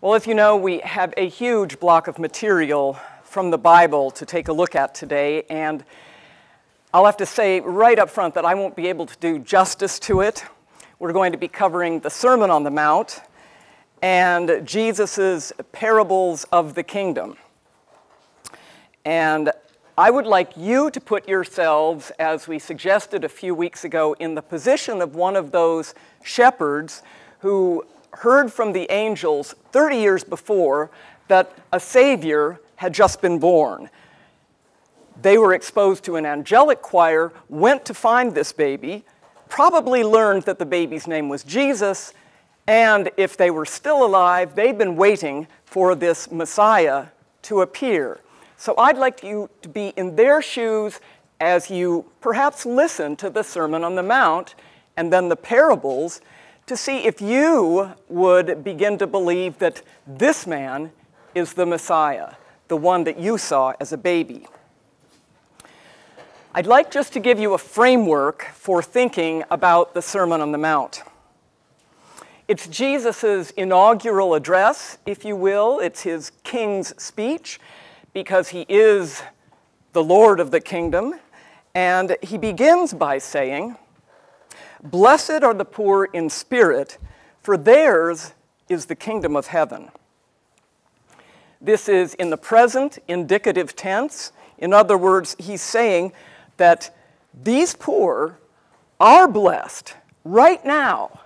Well, as you know, we have a huge block of material from the Bible to take a look at today, and I'll have to say right up front that I won't be able to do justice to it. We're going to be covering the Sermon on the Mount and Jesus' parables of the kingdom. And I would like you to put yourselves, as we suggested a few weeks ago, in the position of one of those shepherds who heard from the angels 30 years before that a Savior had just been born. They were exposed to an angelic choir, went to find this baby, probably learned that the baby's name was Jesus, and if they were still alive, they'd been waiting for this Messiah to appear. So I'd like you to be in their shoes as you perhaps listen to the Sermon on the Mount and then the parables, to see if you would begin to believe that this man is the Messiah, the one that you saw as a baby. I'd like just to give you a framework for thinking about the Sermon on the Mount. It's Jesus' inaugural address, if you will. It's his king's speech, because he is the Lord of the kingdom. And he begins by saying, "Blessed are the poor in spirit, for theirs is the kingdom of heaven." This is in the present indicative tense. In other words, he's saying that these poor are blessed right now.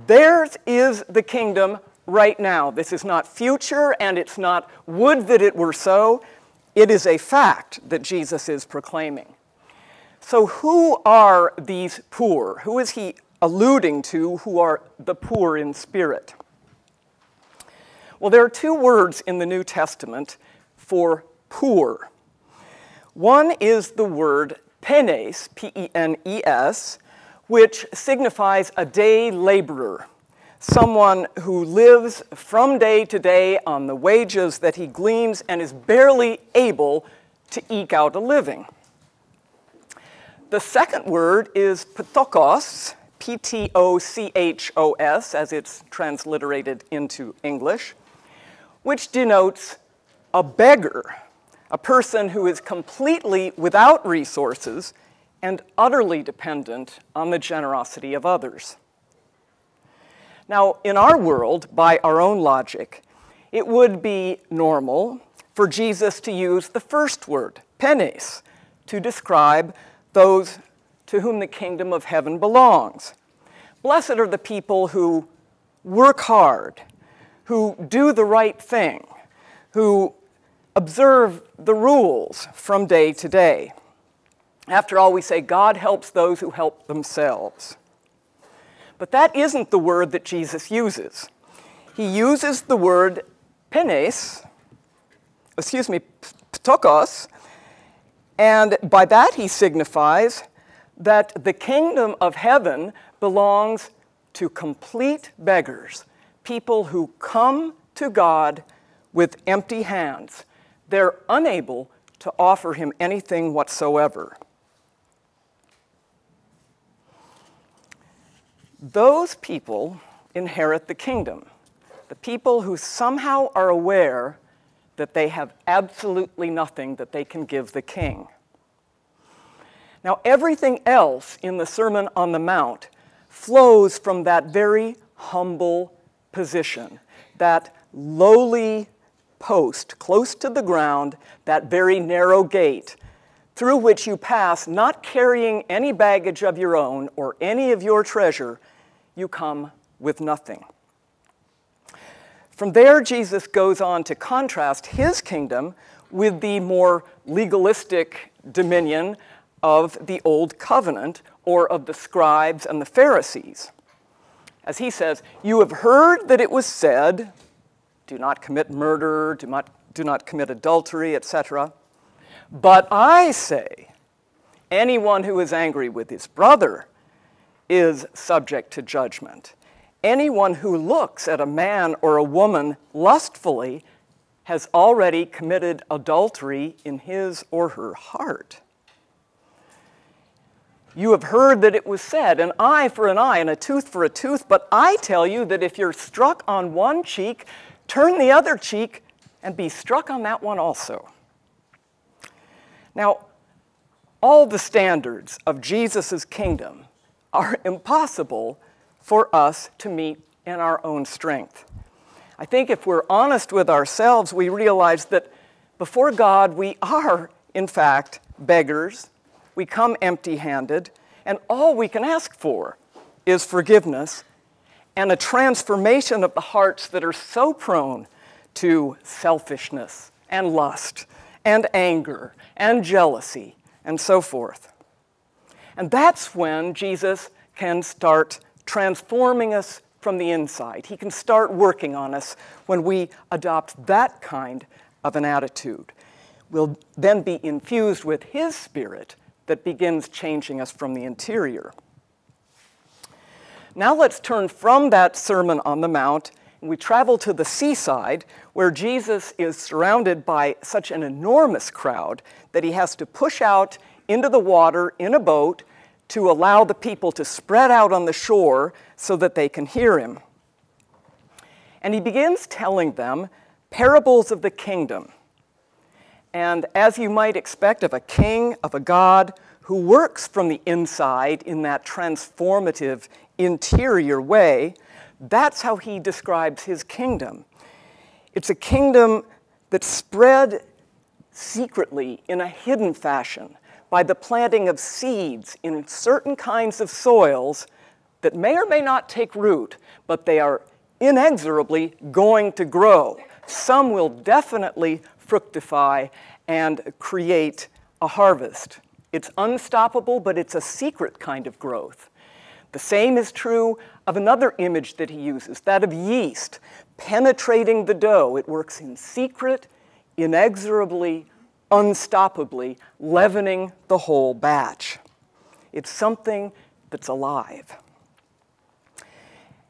Theirs is the kingdom right now. This is not future, and it's not would that it were so. It is a fact that Jesus is proclaiming. So who are these poor? Who is he alluding to who are the poor in spirit? Well, there are two words in the New Testament for poor. One is the word penes, P-E-N-E-S, which signifies a day laborer, someone who lives from day to day on the wages that he gleans and is barely able to eke out a living. The second word is ptochos, P-T-O-C-H-O-S, as it's transliterated into English, which denotes a beggar, a person who is completely without resources and utterly dependent on the generosity of others. Now, in our world, by our own logic, it would be normal for Jesus to use the first word, penes, to describe those to whom the kingdom of heaven belongs. Blessed are the people who work hard, who do the right thing, who observe the rules from day to day. After all, we say God helps those who help themselves. But that isn't the word that Jesus uses. He uses the word ptochos, and by that he signifies that the kingdom of heaven belongs to complete beggars, people who come to God with empty hands. They're unable to offer him anything whatsoever. Those people inherit the kingdom, the people who somehow are aware that they have absolutely nothing that they can give the king. Now, everything else in the Sermon on the Mount flows from that very humble position, that lowly post close to the ground, that very narrow gate through which you pass, not carrying any baggage of your own or any of your treasure. You come with nothing. From there, Jesus goes on to contrast his kingdom with the more legalistic dominion of the Old Covenant, or of the scribes and the Pharisees. As he says, "You have heard that it was said, do not commit murder, do not commit adultery, etc. But I say, anyone who is angry with his brother is subject to judgment. Anyone who looks at a man or a woman lustfully has already committed adultery in his or her heart." You have heard that it was said, an eye for an eye and a tooth for a tooth, but I tell you that if you're struck on one cheek, turn the other cheek and be struck on that one also. Now, all the standards of Jesus' kingdom are impossible for us to meet in our own strength. I think if we're honest with ourselves, we realize that before God, we are, in fact, beggars. We come empty-handed, and all we can ask for is forgiveness and a transformation of the hearts that are so prone to selfishness and lust and anger and jealousy and so forth. And that's when Jesus can start transforming us from the inside. He can start working on us when we adopt that kind of an attitude. We'll then be infused with His Spirit that begins changing us from the interior. Now let's turn from that Sermon on the Mount and we travel to the seaside where Jesus is surrounded by such an enormous crowd that he has to push out into the water in a boat to allow the people to spread out on the shore so that they can hear him. And he begins telling them parables of the kingdom. And as you might expect of a king, of a God who works from the inside in that transformative interior way, that's how he describes his kingdom. It's a kingdom that's spread secretly in a hidden fashion by the planting of seeds in certain kinds of soils that may or may not take root, but they are inexorably going to grow. Some will definitely fructify and create a harvest. It's unstoppable, but it's a secret kind of growth. The same is true of another image that he uses, that of yeast penetrating the dough. It works in secret, inexorably, unstoppably, leavening the whole batch. It's something that's alive.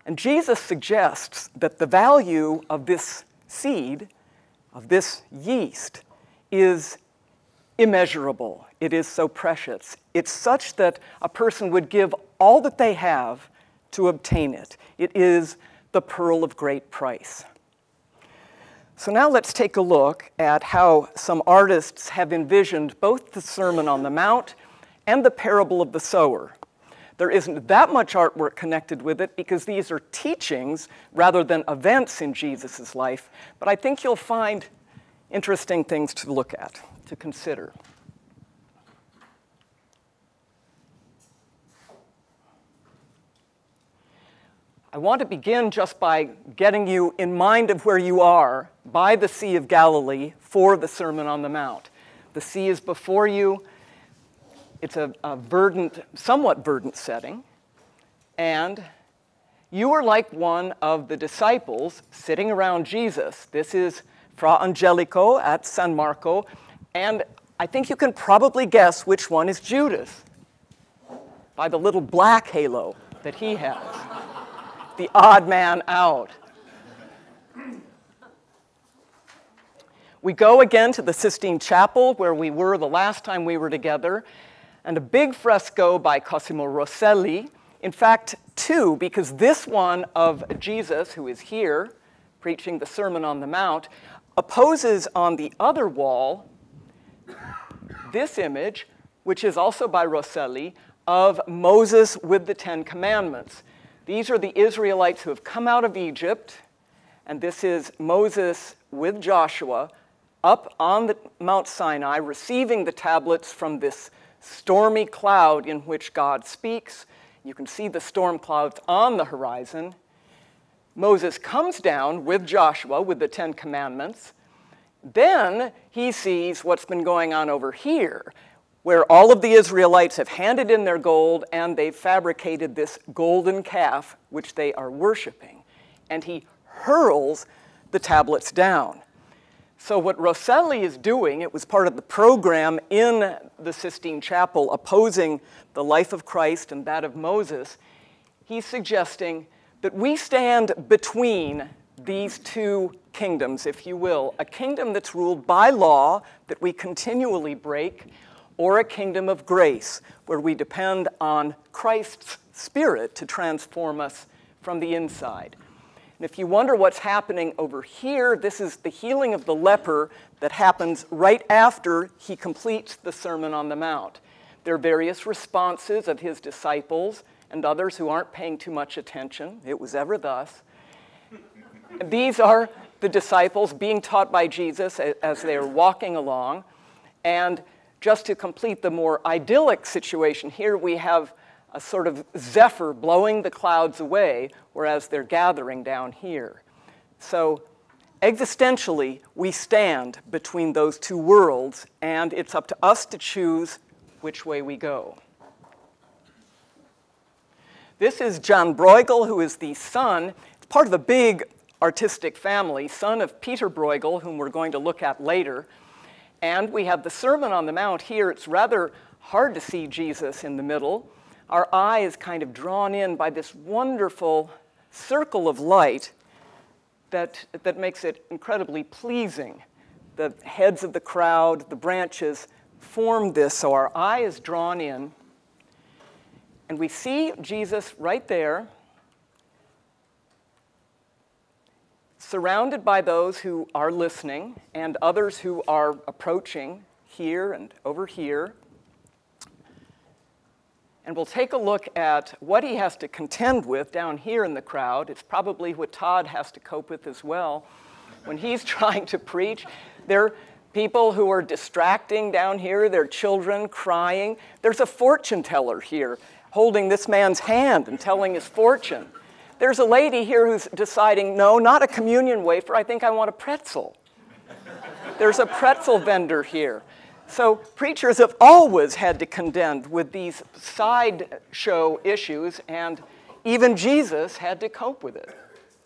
And Jesus suggests that the value of this seed, of this yeast, is immeasurable. It is so precious. It's such that a person would give all that they have to obtain it. It is the pearl of great price. So now let's take a look at how some artists have envisioned both the Sermon on the Mount and the parable of the sower. There isn't that much artwork connected with it because these are teachings rather than events in Jesus' life, but I think you'll find interesting things to look at, to consider. I want to begin just by getting you in mind of where you are by the Sea of Galilee for the Sermon on the Mount. The sea is before you. It's a verdant, somewhat verdant setting, and you are like one of the disciples sitting around Jesus. This is Fra Angelico at San Marco, and I think you can probably guess which one is Judas by the little black halo that he has, the odd man out. We go again to the Sistine Chapel where we were the last time we were together, and a big fresco by Cosimo Rosselli, in fact, two, because this one of Jesus, who is here, preaching the Sermon on the Mount, opposes on the other wall this image, which is also by Rosselli, of Moses with the Ten Commandments. These are the Israelites who have come out of Egypt, and this is Moses with Joshua up on the Mount Sinai, receiving the tablets from this stormy cloud in which God speaks. You can see the storm clouds on the horizon. Moses comes down with Joshua with the Ten Commandments. Then he sees what's been going on over here, where all of the Israelites have handed in their gold and they've fabricated this golden calf which they are worshiping. And he hurls the tablets down. So what Rosselli is doing, it was part of the program in the Sistine Chapel opposing the life of Christ and that of Moses. He's suggesting that we stand between these two kingdoms, if you will, a kingdom that's ruled by law that we continually break, or a kingdom of grace, where we depend on Christ's Spirit to transform us from the inside. And if you wonder what's happening over here, this is the healing of the leper that happens right after he completes the Sermon on the Mount. There are various responses of his disciples and others who aren't paying too much attention. It was ever thus. These are the disciples being taught by Jesus as they are walking along. And just to complete the more idyllic situation, here we have a sort of zephyr blowing the clouds away, whereas they're gathering down here. So existentially, we stand between those two worlds, and it's up to us to choose which way we go. This is John Bruegel, who is the son, part of a big artistic family, son of Peter Bruegel, whom we're going to look at later. And we have the Sermon on the Mount here. It's rather hard to see Jesus in the middle. Our eye is kind of drawn in by this wonderful circle of light that makes it incredibly pleasing. The heads of the crowd, the branches form this, so our eye is drawn in. And we see Jesus right there, surrounded by those who are listening and others who are approaching here and over here. And we'll take a look at what he has to contend with down here in the crowd. It's probably what Todd has to cope with as well. When he's trying to preach, there are people who are distracting down here, there are children crying. There's a fortune teller here holding this man's hand and telling his fortune. There's a lady here who's deciding, no, not a communion wafer, I think I want a pretzel. There's a pretzel vendor here. So preachers have always had to contend with these sideshow issues, and even Jesus had to cope with it,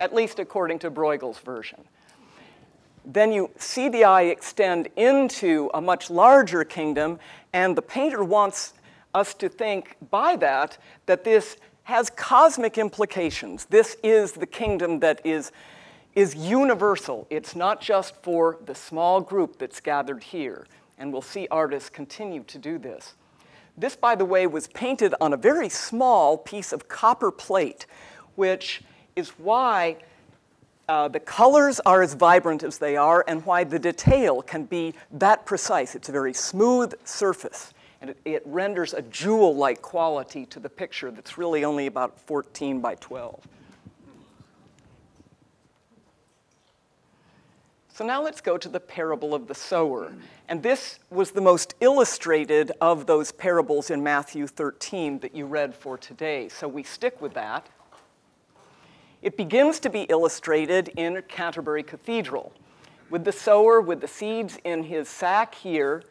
at least according to Bruegel's version. Then you see the eye extend into a much larger kingdom, and the painter wants us to think by that this has cosmic implications. This is the kingdom that is universal. It's not just for the small group that's gathered here. And we'll see artists continue to do this. This, by the way, was painted on a very small piece of copper plate, which is why the colors are as vibrant as they are and why the detail can be that precise. It's a very smooth surface, and it renders a jewel-like quality to the picture that's really only about 14 by 12. So now let's go to the parable of the sower. And this was the most illustrated of those parables in Matthew 13 that you read for today. So we stick with that. It begins to be illustrated in Canterbury Cathedral, with the sower with the seeds in his sack here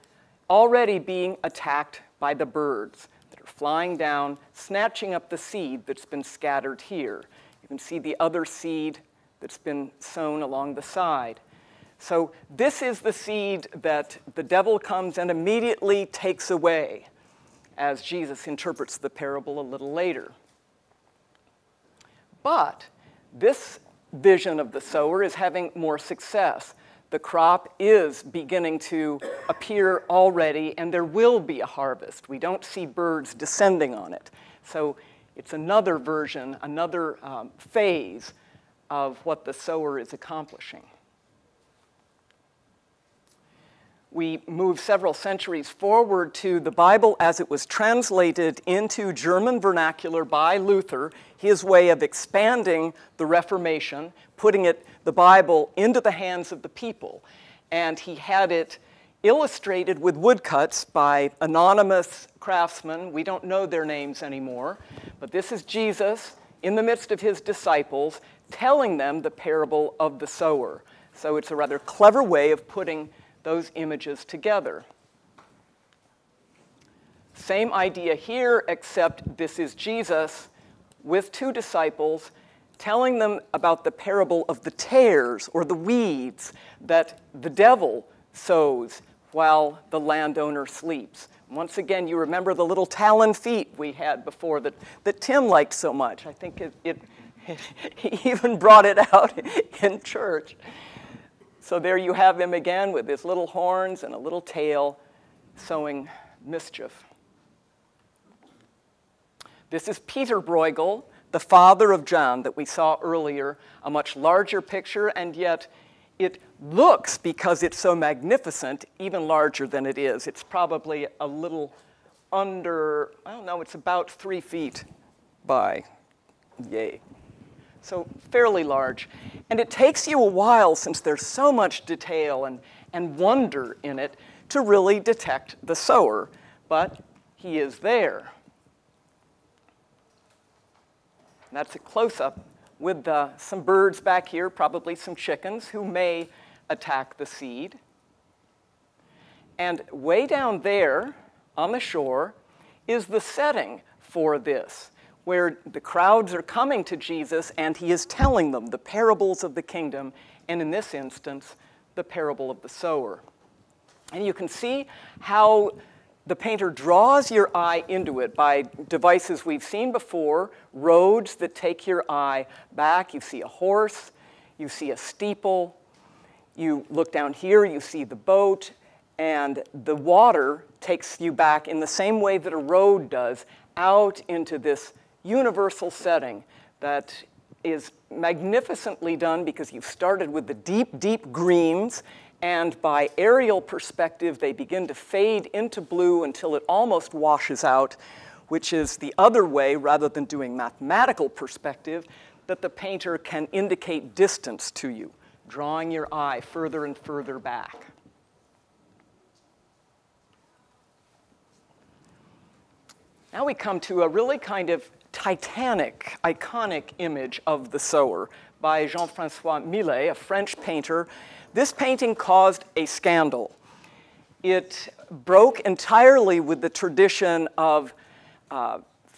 already being attacked by the birds that are flying down, snatching up the seed that's been scattered here. You can see the other seed that's been sown along the side. So this is the seed that the devil comes and immediately takes away, as Jesus interprets the parable a little later. But this vision of the sower is having more success. The crop is beginning to appear already, and there will be a harvest. We don't see birds descending on it. So it's another version, another phase of what the sower is accomplishing. We move several centuries forward to the Bible as it was translated into German vernacular by Luther, his way of expanding the Reformation, putting the Bible into the hands of the people. And he had it illustrated with woodcuts by anonymous craftsmen. We don't know their names anymore, but this is Jesus in the midst of his disciples telling them the parable of the sower. So it's a rather clever way of putting those images together. Same idea here, except this is Jesus with two disciples telling them about the parable of the tares or the weeds that the devil sows while the landowner sleeps. Once again, you remember the little talon feet we had before that Tim liked so much. I think he even brought it out in church. So there you have him again with his little horns and a little tail sowing mischief. This is Peter Bruegel, the father of John that we saw earlier, a much larger picture, and yet it looks, because it's so magnificent, even larger than it is. It's probably a little under, I don't know, it's about 3 feet by, yay. So fairly large. And it takes you a while, since there's so much detail and wonder in it, to really detect the sower. But he is there. And that's a close-up with some birds back here, probably some chickens, who may attack the seed. And way down there on the shore is the setting for this, where the crowds are coming to Jesus and he is telling them the parables of the kingdom, and in this instance, the parable of the sower. And you can see how the painter draws your eye into it by devices we've seen before, roads that take your eye back. You see a horse, you see a steeple, you look down here, you see the boat, and the water takes you back in the same way that a road does out into this universal setting that is magnificently done because you've started with the deep, deep greens, and by aerial perspective, they begin to fade into blue until it almost washes out, which is the other way, rather than doing mathematical perspective, that the painter can indicate distance to you, drawing your eye further and further back. Now we come to a really kind of titanic, iconic image of the sower by Jean-François Millet, a French painter. This painting caused a scandal. It broke entirely with the tradition of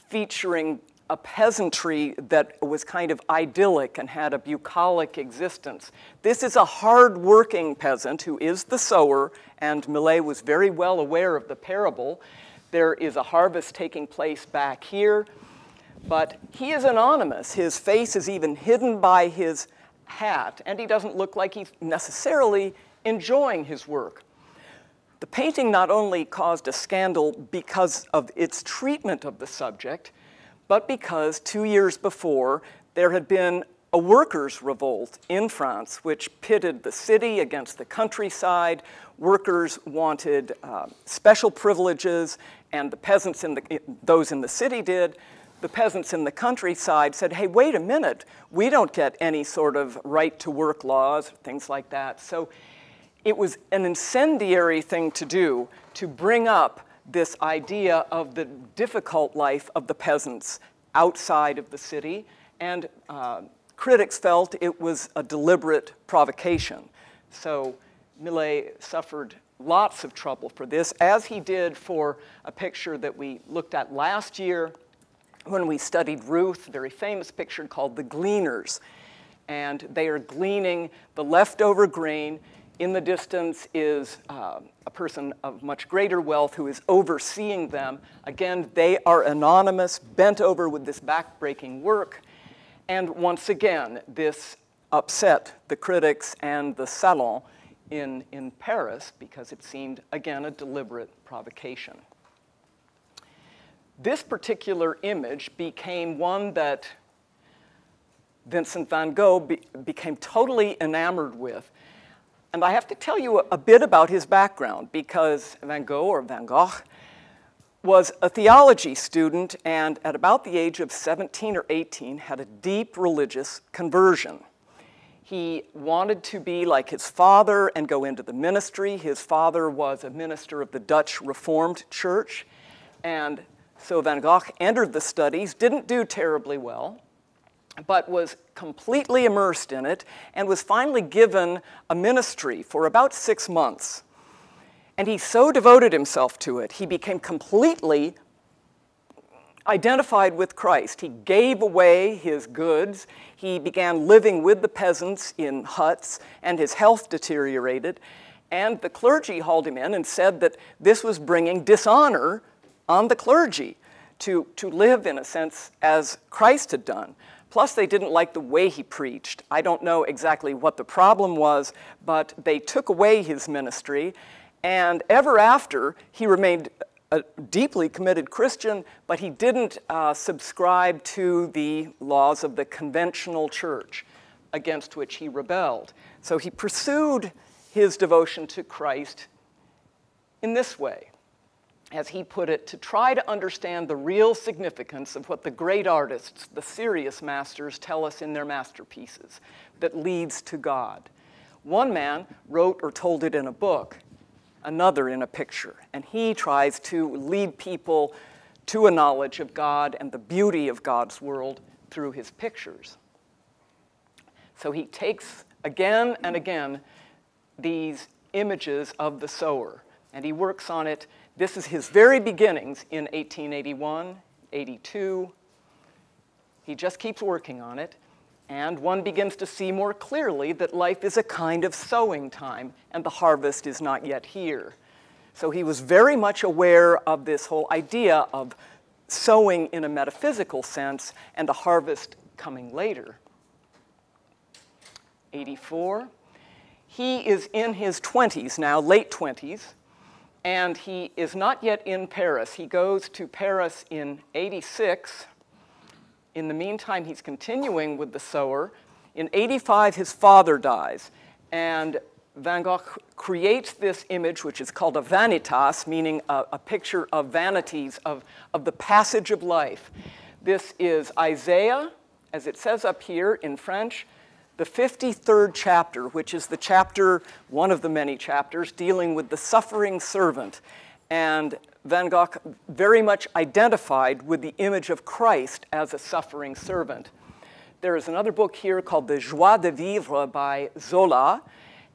featuring a peasantry that was kind of idyllic and had a bucolic existence. This is a hard-working peasant who is the sower, and Millet was very well aware of the parable. There is a harvest taking place back here, but he is anonymous. His face is even hidden by his hat, and he doesn't look like he's necessarily enjoying his work. The painting not only caused a scandal because of its treatment of the subject, but because 2 years before there had been a workers' revolt in France which pitted the city against the countryside. Workers wanted special privileges, and the peasants, those in the city did. The peasants in the countryside said, hey, wait a minute, we don't get any sort of right-to-work laws, things like that. So it was an incendiary thing to do to bring up this idea of the difficult life of the peasants outside of the city, and critics felt it was a deliberate provocation. So Millet suffered lots of trouble for this, as he did for a picture that we looked at last year when we studied Ruth, a very famous picture called The Gleaners. And they are gleaning the leftover grain. In the distance is a person of much greater wealth who is overseeing them. Again, they are anonymous, bent over with this back-breaking work. And once again, this upset the critics and the salon in Paris because it seemed, again, a deliberate provocation. This particular image became one that Vincent van Gogh became totally enamored with. And I have to tell you a bit about his background, because Van Gogh, or Van Gogh, was a theology student, and at about the age of 17 or 18 had a deep religious conversion. He wanted to be like his father and go into the ministry. His father was a minister of the Dutch Reformed Church, and so Van Gogh entered the studies, didn't do terribly well, but was completely immersed in it and was finally given a ministry for about 6 months. And he so devoted himself to it, he became completely identified with Christ. He gave away his goods. He began living with the peasants in huts, and his health deteriorated. And the clergy hauled him in and said that this was bringing dishonor on the clergy to live, in a sense, as Christ had done. Plus, they didn't like the way he preached. I don't know exactly what the problem was, but they took away his ministry, and ever after, he remained a deeply committed Christian, but he didn't subscribe to the laws of the conventional church, against which he rebelled. So he pursued his devotion to Christ in this way, as he put it, to try to understand the real significance of what the great artists, the serious masters, tell us in their masterpieces that leads to God. One man wrote or told it in a book, another in a picture, and he tries to lead people to a knowledge of God and the beauty of God's world through his pictures. So he takes again and again these images of the sower, and he works on it. This is his very beginnings in 1881, 82. He just keeps working on it, and one begins to see more clearly that life is a kind of sowing time, and the harvest is not yet here. So he was very much aware of this whole idea of sowing in a metaphysical sense and a harvest coming later. 84. He is in his 20s now, late 20s, and he is not yet in Paris. He goes to Paris in 86. In the meantime, he's continuing with the sower. In 85, his father dies, and Van Gogh creates this image, which is called a vanitas, meaning a picture of vanities, of the passage of life. This is Isaiah, as it says up here in French, the 53rd chapter, which is the chapter, one of the many chapters, dealing with the suffering servant. And Van Gogh very much identified with the image of Christ as a suffering servant. There is another book here called The Joie de Vivre by Zola,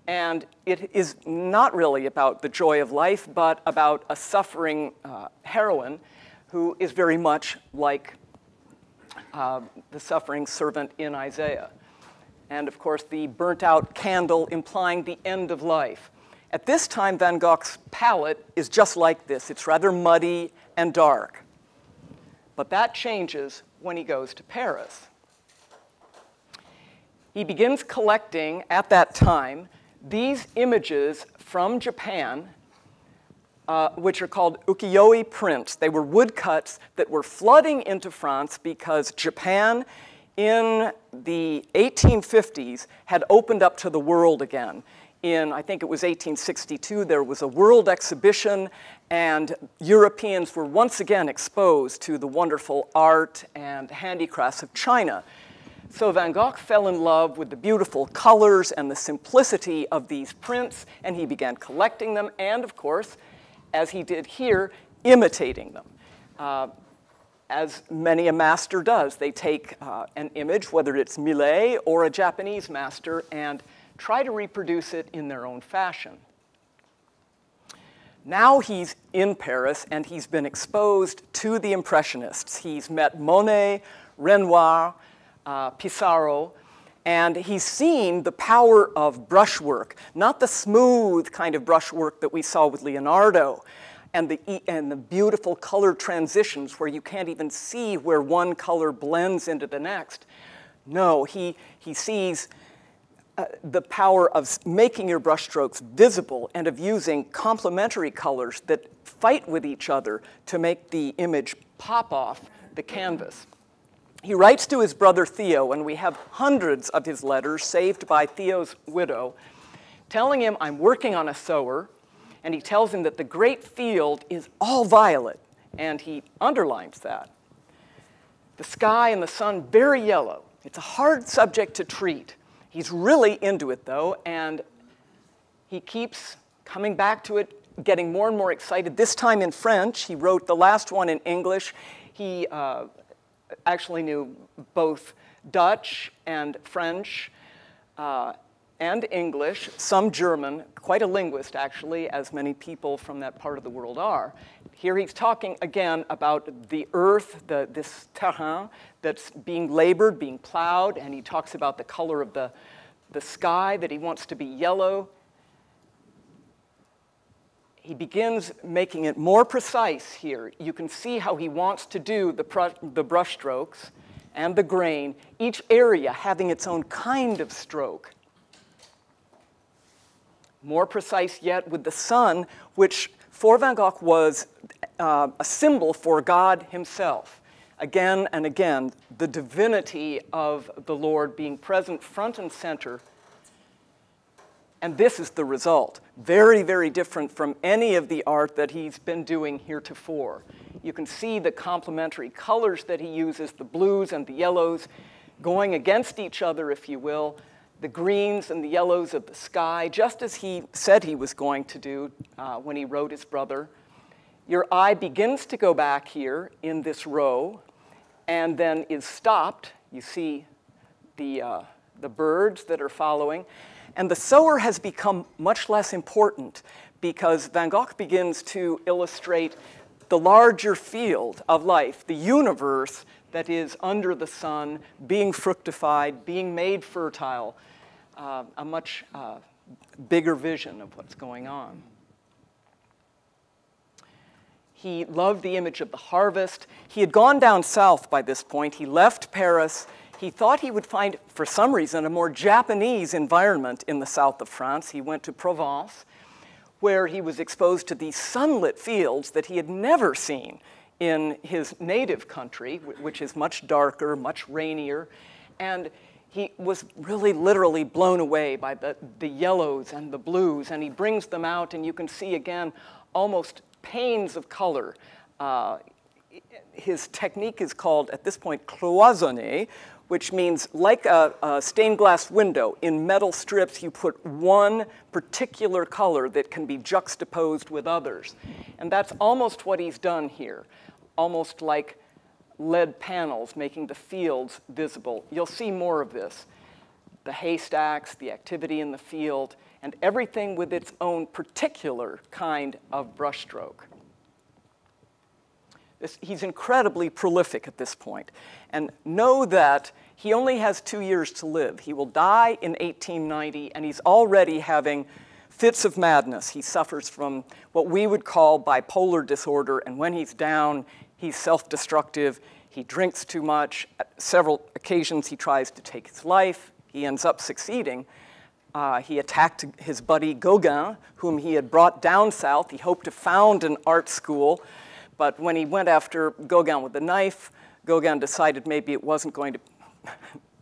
and it is not really about the joy of life, but about a suffering heroine who is very much like the suffering servant in Isaiah. And of course, the burnt-out candle implying the end of life. At this time, Van Gogh's palette is just like this. It's rather muddy and dark. But that changes when he goes to Paris. He begins collecting, at that time, these images from Japan, which are called ukiyo-e prints. They were woodcuts that were flooding into France because Japan, in the 1850s, had opened up to the world again. In, I think it was 1862, there was a world exhibition, and Europeans were once again exposed to the wonderful art and handicrafts of China. So Van Gogh fell in love with the beautiful colors and the simplicity of these prints, and he began collecting them, and of course, as he did here, imitating them. As many a master does. They take an image, whether it's Millet or a Japanese master, and try to reproduce it in their own fashion. Now he's in Paris, and he's been exposed to the Impressionists. He's met Monet, Renoir, Pissarro, and he's seen the power of brushwork, not the smooth kind of brushwork that we saw with Leonardo, and the beautiful color transitions where you can't even see where one color blends into the next. No, he sees the power of making your brushstrokes visible and of using complementary colors that fight with each other to make the image pop off the canvas. He writes to his brother Theo, and we have hundreds of his letters saved by Theo's widow, telling him, I'm working on a sower, and he tells him that the great field is all violet, and he underlines that. The sky and the sun very yellow. It's a hard subject to treat. He's really into it, though, and he keeps coming back to it, getting more and more excited. This time in French. He wrote the last one in English. He actually knew both Dutch and French and English, some German, quite a linguist, actually, as many people from that part of the world are. Here he's talking again about the earth, this terrain that's being labored, being plowed, and he talks about the color of the sky, that he wants to be yellow. He begins making it more precise here. You can see how he wants to do the brushstrokes and the grain, each area having its own kind of stroke. More precise yet with the sun, which for Van Gogh was a symbol for God himself. Again and again, the divinity of the Lord being present front and center. And this is the result. Very, very different from any of the art that he's been doing heretofore. You can see the complementary colors that he uses, the blues and the yellows, going against each other, if you will, the greens and the yellows of the sky, just as he said he was going to do when he wrote his brother. Your eye begins to go back here in this row and then is stopped. You see the birds that are following. And the sower has become much less important because Van Gogh begins to illustrate the larger field of life, the universe that is under the sun, being fructified, being made fertile, a much bigger vision of what's going on. He loved the image of the harvest. He had gone down south by this point. He left Paris. He thought he would find, for some reason, a more Japanese environment in the south of France. He went to Provence, where he was exposed to these sunlit fields that he had never seen in his native country, which is much darker, much rainier. And he was really literally blown away by the yellows and the blues. And he brings them out, and you can see again almost panes of color. His technique is called, at this point, cloisonné, which means like a stained glass window. In metal strips, you put one particular color that can be juxtaposed with others. And that's almost what he's done here, almost like lead panels making the fields visible. You'll see more of this. The haystacks, the activity in the field, and everything with its own particular kind of brushstroke. He's incredibly prolific at this point. And know that he only has 2 years to live. He will die in 1890, and he's already having fits of madness. He suffers from what we would call bipolar disorder, and when he's down, he's self-destructive. He drinks too much. At several occasions, he tries to take his life. He ends up succeeding. He attacked his buddy Gauguin, whom he had brought down south. He hoped to found an art school. But when he went after Gauguin with a knife, Gauguin decided maybe it wasn't going to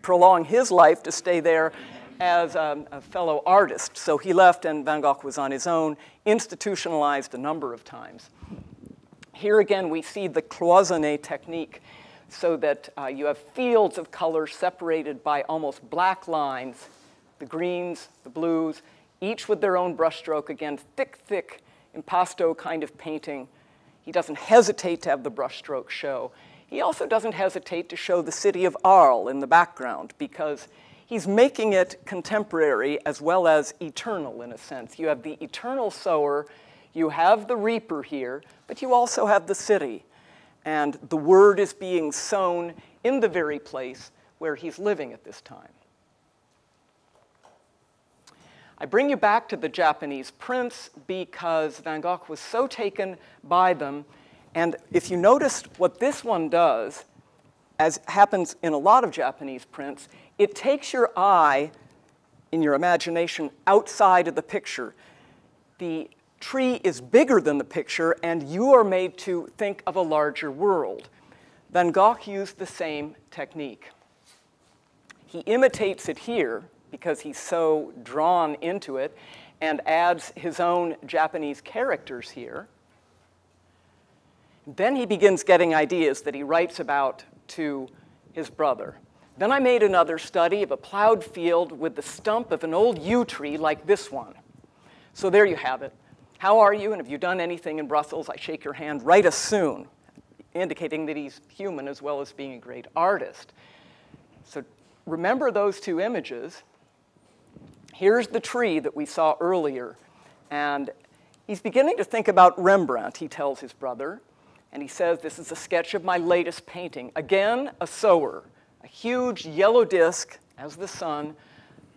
prolong his life to stay there as a fellow artist. So he left, and Van Gogh was on his own, institutionalized a number of times. Here again, we see the cloisonné technique, so that you have fields of color separated by almost black lines, the greens, the blues, each with their own brushstroke. Again, thick impasto kind of painting. He doesn't hesitate to have the brushstroke show. He also doesn't hesitate to show the city of Arles in the background, because he's making it contemporary as well as eternal in a sense. You have the eternal sower, you have the reaper here, but you also have the city. And the word is being sown in the very place where he's living at this time. I bring you back to the Japanese prints because Van Gogh was so taken by them. And if you notice what this one does, as happens in a lot of Japanese prints, it takes your eye, in your imagination, outside of the picture. The tree is bigger than the picture, and you are made to think of a larger world. Van Gogh used the same technique. He imitates it here, because he's so drawn into it, and adds his own Japanese characters here. Then he begins getting ideas that he writes about to his brother. Then I made another study of a plowed field with the stump of an old yew tree like this one. So there you have it. How are you, and have you done anything in Brussels? I shake your hand, write us soon, indicating that he's human as well as being a great artist. So remember those two images. Here's the tree that we saw earlier, and he's beginning to think about Rembrandt, he tells his brother, and he says, this is a sketch of my latest painting. Again, a sower, a huge yellow disc as the sun.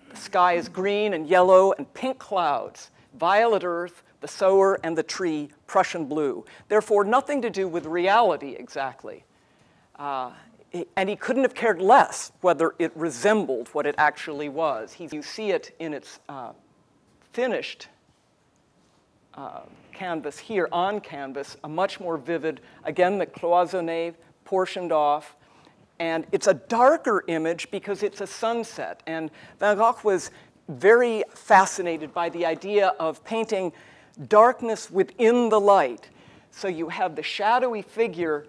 The sky is green and yellow and pink clouds, violet earth, the sower, and the tree, Prussian blue. Therefore, nothing to do with reality exactly. And he couldn't have cared less whether it resembled what it actually was. You see it in its finished canvas here, on canvas, a much more vivid, again, the cloisonné, portioned off. And it's a darker image because it's a sunset. And Van Gogh was very fascinated by the idea of painting darkness within the light. So you have the shadowy figure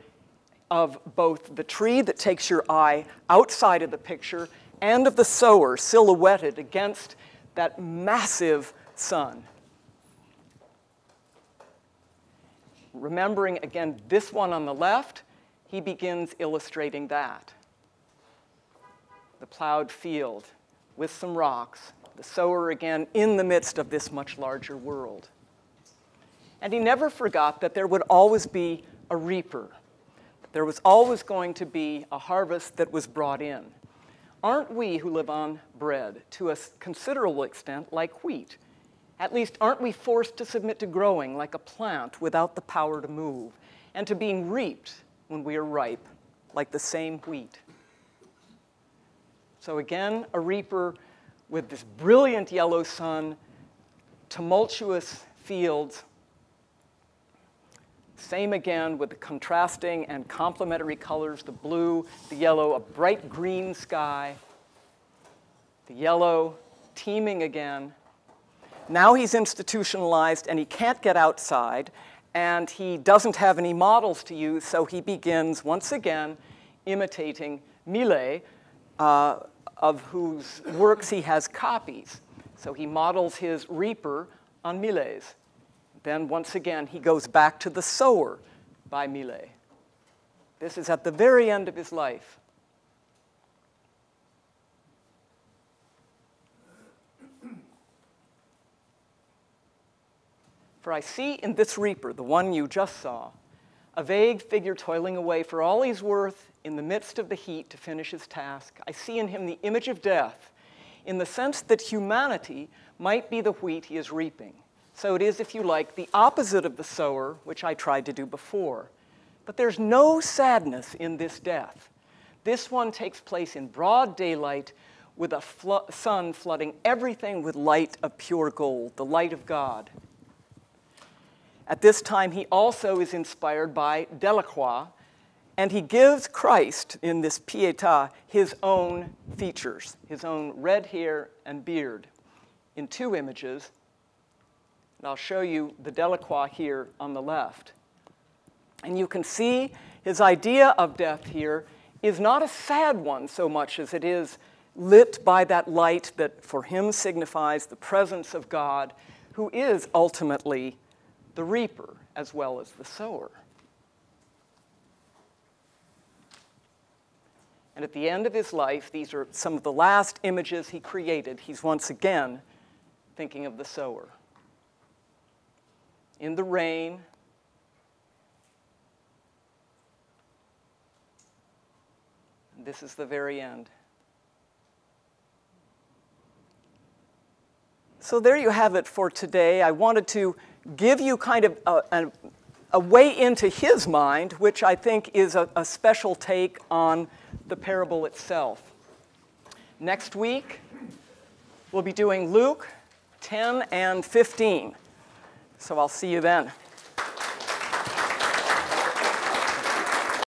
of both the tree that takes your eye outside of the picture and of the sower silhouetted against that massive sun. Remembering, again, this one on the left, he begins illustrating that. The plowed field with some rocks, the sower again in the midst of this much larger world. And he never forgot that there would always be a reaper. There was always going to be a harvest that was brought in. Aren't we who live on bread, to a considerable extent, like wheat? At least, aren't we forced to submit to growing like a plant without the power to move, and to being reaped when we are ripe, like the same wheat? So again, a reaper with this brilliant yellow sun, tumultuous fields. Same again with the contrasting and complementary colors, the blue, the yellow, a bright green sky, the yellow teeming again. Now he's institutionalized and he can't get outside and he doesn't have any models to use, so he begins once again imitating Millet, of whose works he has copies. So he models his reaper on Millet's. Then once again, he goes back to The Sower by Millet. This is at the very end of his life. For I see in this reaper, the one you just saw, a vague figure toiling away for all he's worth in the midst of the heat to finish his task. I see in him the image of death, in the sense that humanity might be the wheat he is reaping. So it is, if you like, the opposite of the sower, which I tried to do before. But there's no sadness in this death. This one takes place in broad daylight with a sun flooding everything with light of pure gold, the light of God. At this time, he also is inspired by Delacroix, and he gives Christ, in this Pietà, his own features, his own red hair and beard, in two images. And I'll show you the Delacroix here on the left. And you can see his idea of death here is not a sad one so much as it is lit by that light that for him signifies the presence of God, who is ultimately the reaper as well as the sower. And at the end of his life, these are some of the last images he created. He's once again thinking of the sower. In the rain, and this is the very end. So there you have it for today. I wanted to give you kind of a way into his mind, which I think is a special take on the parable itself. Next week, we'll be doing Luke 10 and 15. So I'll see you then.